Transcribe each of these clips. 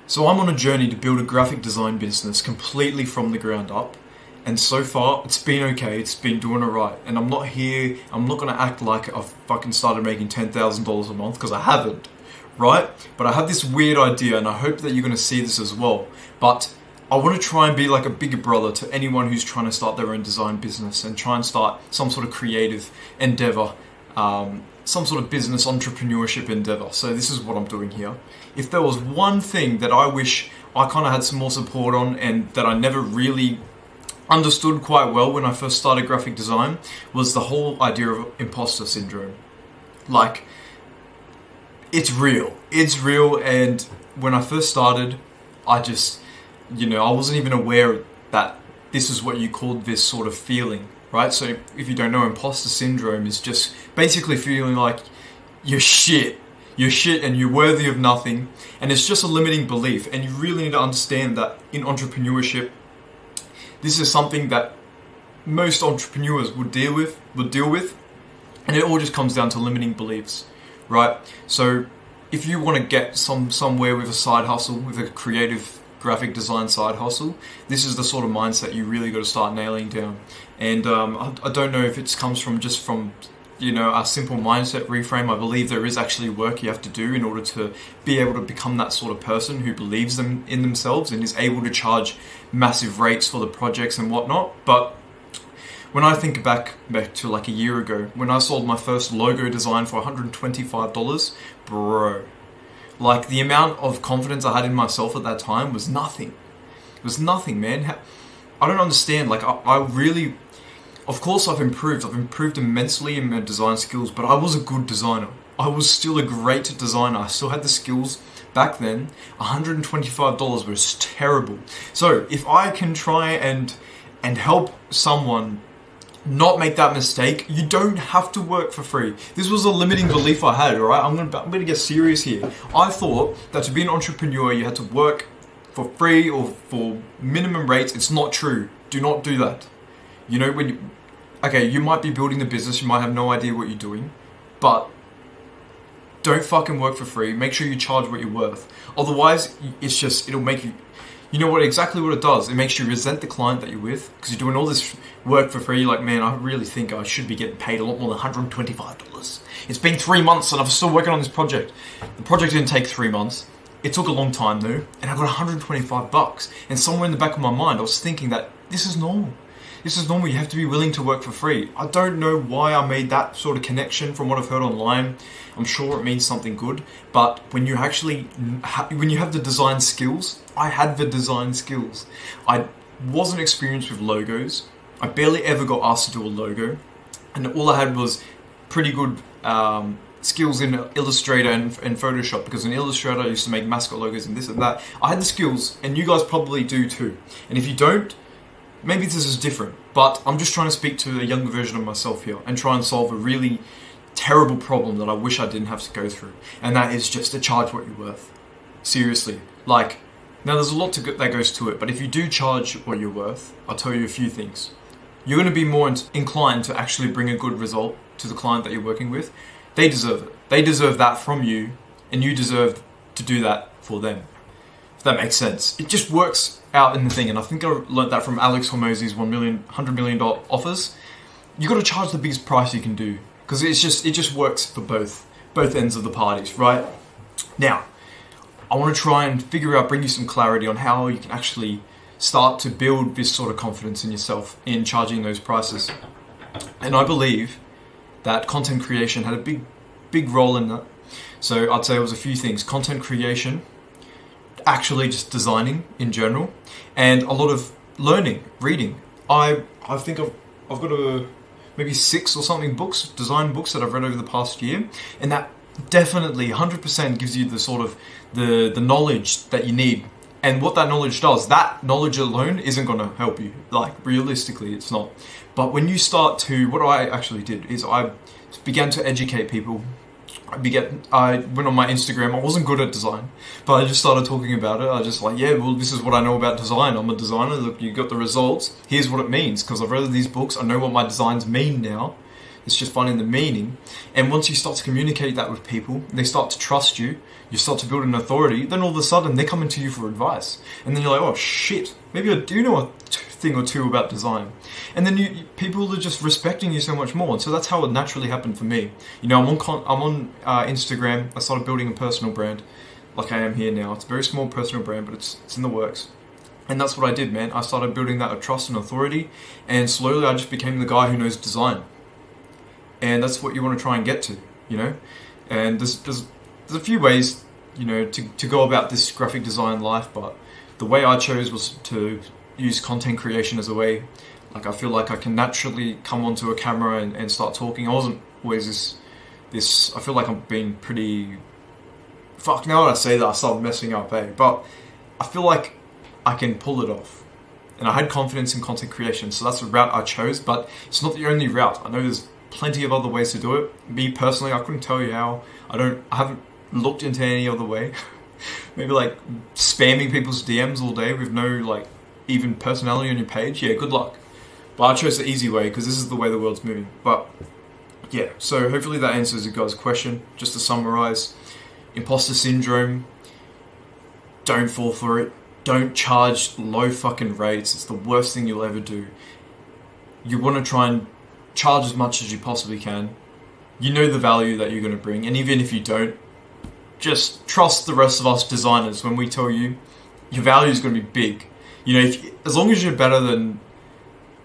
So I'm on a journey to build a graphic design business completely from the ground up. And so far, it's been okay, it's been doing alright. And I'm not gonna act like I've fucking started making $10,000 a month, because I haven't, right? But I have this weird idea, and I hope that you're gonna see this as well. But I want to try and be like a bigger brother to anyone who's trying to start their own design business and try and start some sort of creative endeavor, some sort of business entrepreneurship endeavor. So this is what I'm doing here. If there was one thing that I wish I kind of had some more support on and that I never really understood quite well when I first started graphic design, was the whole idea of imposter syndrome. Like, it's real. It's real, and when I first started, I just, I wasn't even aware that this is what you called this sort of feeling, right? So if you don't know, imposter syndrome is just basically feeling like you're shit and you're worthy of nothing, and it's just a limiting belief. And you really need to understand that in entrepreneurship, this is something that most entrepreneurs would deal with, and it all just comes down to limiting beliefs, right? So if you want to get somewhere with a side hustle, with a creative graphic design side hustle, this is the sort of mindset you really got to start nailing down. And I don't know if it comes from a simple mindset reframe. I believe there is actually work you have to do in order to be able to become that sort of person who believes in themselves and is able to charge massive rates for the projects and whatnot. But when I think back to like a year ago, when I sold my first logo design for $125, bro, like the amount of confidence I had in myself at that time was nothing. It was nothing, man. I don't understand. Like I really, of course I've improved immensely in my design skills, but I was a good designer. I was still a great designer. I still had the skills back then. $125 was terrible. So if I can try and help someone not make that mistake, you don't have to work for free. This was a limiting belief I had, alright? I'm gonna get serious here. I thought that to be an entrepreneur, you had to work for free or for minimum rates. It's not true. Do not do that. You might be building the business, you might have no idea what you're doing, but don't fucking work for free. Make sure you charge what you're worth. Otherwise, it'll make you, exactly what it does. It makes you resent the client that you're with, because you're doing all this work for free. You're like, man, I really think I should be getting paid a lot more than $125. It's been 3 months and I'm still working on this project. The project didn't take 3 months. It took a long time though, and I got $125. And somewhere in the back of my mind, I was thinking that this is normal. This is normal. You have to be willing to work for free. I don't know why I made that sort of connection from what I've heard online. I'm sure it means something good. But when you when you have the design skills, I had the design skills. I wasn't experienced with logos. I barely ever got asked to do a logo. And all I had was pretty good skills in Illustrator and Photoshop, because in Illustrator I used to make mascot logos and this and that. I had the skills, and you guys probably do too. And if you don't, maybe this is different, but I'm just trying to speak to a younger version of myself here and try and solve a really terrible problem that I wish I didn't have to go through. And that is just to charge what you're worth. Seriously. Now there's a lot that goes to it, but if you do charge what you're worth, I'll tell you a few things. You're going to be more inclined to actually bring a good result to the client that you're working with. They deserve it. They deserve that from you, and you deserve to do that for them. If that makes sense. It just works out in the thing, and I think I learned that from Alex Hormozi's $100 million offers. You got to charge the biggest price you can do, because it just works for both ends of the parties, right? Now, I want to try and bring you some clarity on how you can actually start to build this sort of confidence in yourself in charging those prices. And I believe that content creation had a big role in that. So I'd say it was a few things: content creation, actually just designing in general, and a lot of learning, reading. I think I've got maybe 6 or something design books that I've read over the past year, and that definitely 100% gives you the sort of the knowledge that you need. And what that knowledge does, that knowledge alone isn't going to help you. Like, realistically, it's not. But when you start to, what I actually did is I began to educate people. I went on my Instagram. I wasn't good at design, but I just started talking about it. I just this is what I know about design. I'm a designer. Look, you got the results. Here's what it means, because I've read these books. I know what my designs mean now. It's just finding the meaning. And once you start to communicate that with people, they start to trust you, you start to build an authority, then all of a sudden they're coming to you for advice. And then you're like, oh shit, maybe I do know a thing or two about design. And then people are just respecting you so much more. And so that's how it naturally happened for me. You know, I'm on Instagram. I started building a personal brand like I am here now. It's a very small personal brand, but it's in the works. And that's what I did, man. I started building that trust and authority, and slowly I just became the guy who knows design. And that's what you want to try and get to, you know? And there's a few ways, you know, to go about this graphic design life, but the way I chose was to use content creation as a way. Like, I feel like I can naturally come onto a camera and start talking. I wasn't always this I feel like I'm being pretty... Fuck, now when I say that, I start messing up, eh? But I feel like I can pull it off. And I had confidence in content creation, so that's the route I chose, but it's not the only route. I know there's plenty of other ways to do it. Me personally, I couldn't tell you how. I haven't looked into any other way. Maybe like spamming people's DMs all day with no like even personality on your page. Yeah, good luck. But I chose the easy way because this is the way the world's moving. But yeah, so hopefully that answers you guys' question. Just to summarize, imposter syndrome, don't fall for it. Don't charge low fucking rates. It's the worst thing you'll ever do. You want to try and charge as much as you possibly can. You know the value that you're going to bring, and even if you don't, just trust the rest of us designers when we tell you your value is going to be big. You know, as long as you're better than...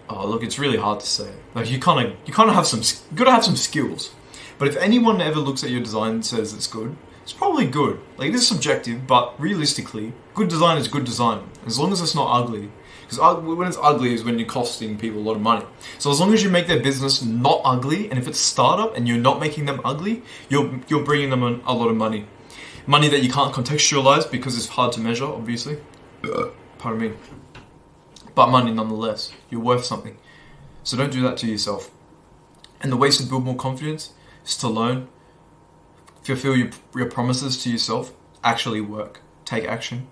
Oh, look, it's really hard to say. Like, you kind of have some... You got to have some skills. But if anyone ever looks at your design and says it's good, it's probably good. Like, it is subjective, but realistically, good design is good design. As long as it's not ugly. Because when it's ugly is when you're costing people a lot of money. So as long as you make their business not ugly, and if it's a startup and you're not making them ugly, you're bringing them a lot of money. Money that you can't contextualize because it's hard to measure, obviously. Pardon me. But money nonetheless. You're worth something. So don't do that to yourself. And the ways to build more confidence is to learn, fulfill your promises to yourself, actually work, take action,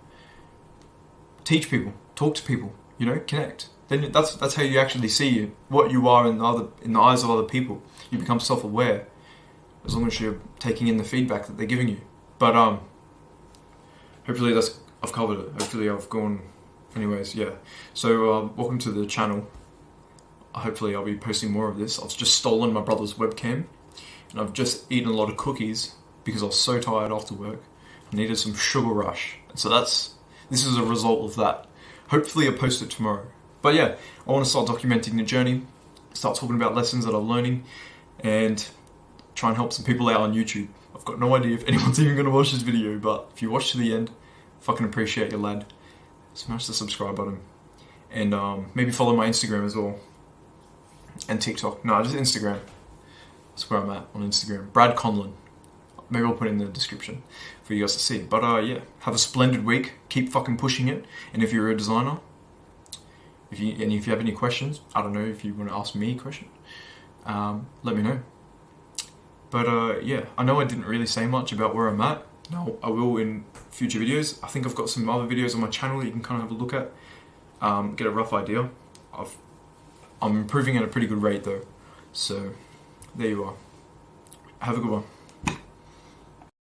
teach people, talk to people, you know, connect. Then that's how you actually see what you are in the eyes of other people. You become self-aware as long as you're taking in the feedback that they're giving you. But hopefully I've covered it. Hopefully I've gone. Anyways, yeah. So welcome to the channel. Hopefully I'll be posting more of this. I've just stolen my brother's webcam, and I've just eaten a lot of cookies because I was so tired after work. I needed some sugar rush, and so this is a result of that. Hopefully I'll post it tomorrow. But yeah, I want to start documenting the journey, start talking about lessons that I'm learning, and try and help some people out on YouTube. I've got no idea if anyone's even going to watch this video, but if you watch to the end, fucking appreciate you, lad. Smash the subscribe button. And maybe follow my Instagram as well. And TikTok. No, just Instagram. That's where I'm at on Instagram. Brad Conlon. Maybe I'll put it in the description for you guys to see. But yeah, have a splendid week. Keep fucking pushing it. And if you're a designer, if you have any questions, I don't know if you want to ask me a question, let me know. But yeah, I know I didn't really say much about where I'm at. No, I will in future videos. I think I've got some other videos on my channel that you can kind of have a look at, get a rough idea. I'm improving at a pretty good rate though. So there you are. Have a good one.